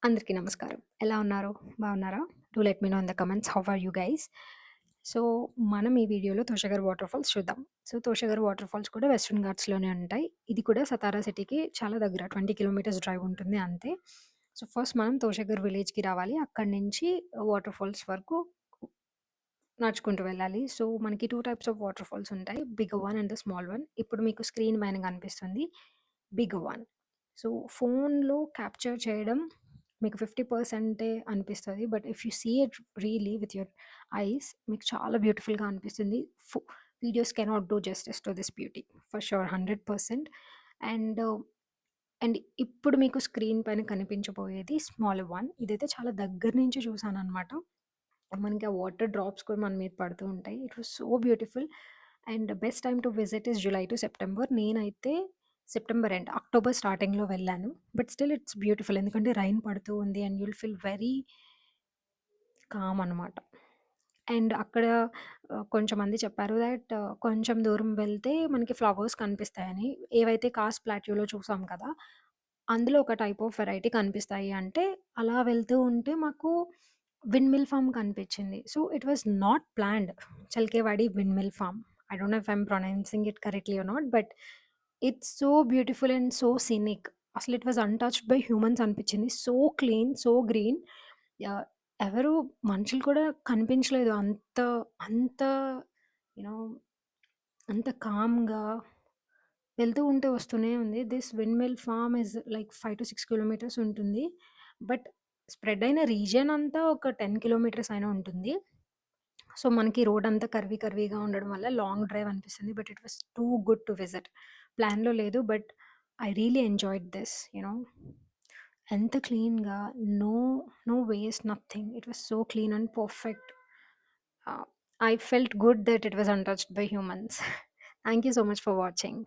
అందరికీ నమస్కారం. ఎలా ఉన్నారు? బాగున్నారా? Do let me know in the comments how are you guys? So, మనం ఈ వీడియోలో తోషగర్ వాటర్ ఫాల్స్ చూద్దాం. సో, తోషగర్ వాటర్ ఫాల్స్ కూడా వెస్టర్న్ ఘాట్స్‌లోనే ఉంటాయి. ఇది కూడా సతారా సిటీకి చాలా దగ్గర 20 కిలోమీటర్స్ డ్రైవ్ ఉంటుంది అంతే. సో, ఫస్ట్ మనం తోషగర్ విలేజ్‌కి రావాలి. అక్కడి నుంచి వాటర్ ఫాల్స్ వరకు నడుచుకుంటూ వెళ్ళాలి. సో, మనకి 2 టైప్స్ ఆఫ్ వాటర్ ఫాల్స్ ఉంటాయి. Bigger one and the small one. ఇప్పుడు మీకు స్క్రీన్ పైన కనిపిస్తుంది బిగ్గర్ వన్. సో, ఫోన్‌లో క్యాప్చర్ చేయడం మీకు 50% అనిపిస్తది. But if you see it really with your eyes మీకు చాలా బ్యూటిఫుల్‌గా అనిపిస్తుంది. Videos cannot do justice to this beauty for sure 100%. And and ఇప్పుడు మీకు స్క్రీన్ పైన కనిపించబోయేది స్మాల్ వన్. ఇదైతే చాలా దగ్గర నుంచి చూసాననమాట. మనకి ఆ వాటర్ డ్రాప్స్ కూడా మన మీద పడుతూ ఉంటాయి. It was so beautiful. And best time to visit is July to September. నేనైతే సెప్టెంబర్ ఎండ్, అక్టోబర్ స్టార్టింగ్‌లో వెళ్ళాను. But still it's beautiful. ఎందుకంటే రైన్ పడుతూ ఉంది and you'll feel very calm అనమాట. అండ్ అక్కడ కొంచెంమంది చెప్పారు థాట్ కొంచెం దూరం వెళ్తే మనకి ఫ్లవర్స్ కనిపిస్తాయని. ఏవైతే కాస్ ప్లాట్యూలో చూసాం కదా! అందులో ఒక టైప్ ఆఫ్ వెరైటీ కనిపిస్తాయి అంటే, అలా వెళ్తూ ఉంటే మాకు విండ్ మిల్ ఫార్మ్ కనిపించింది. So, it was not planned. Chalkewadi windmill farm. I don't know if I'm pronouncing it correctly or not. But it's so beautiful and so scenic. అసలు it was untouched by humans అనిపించింది. So clean, so green. Yeah! ఎవరు మనుషులు కూడా కనిపించలేదు. అంత you know అంత కామ్‌గా వెళ్తూ ఉంటే వస్తూనే ఉంది. This windmill farm is like 5-6 kilometres ఉంటుంది. బట్ స్ప్రెడ్ అయిన రీజియన్ అంతా ఒక 10 కిలోమీటర్స్ అయినా ఉంటుంది. సో, మనకి రోడ్ అంతా కర్వీగా ఉండడం వల్ల లాంగ్ డ్రైవ్ అనిపిస్తుంది. But it was too good to visit. ప్లాన్‌లో లేదు. But I really enjoyed this ఎంత క్లీన్‌గా, no no waste, nothing. It was so clean and perfect. I felt good that it was untouched by humans. Thank you so much for watching.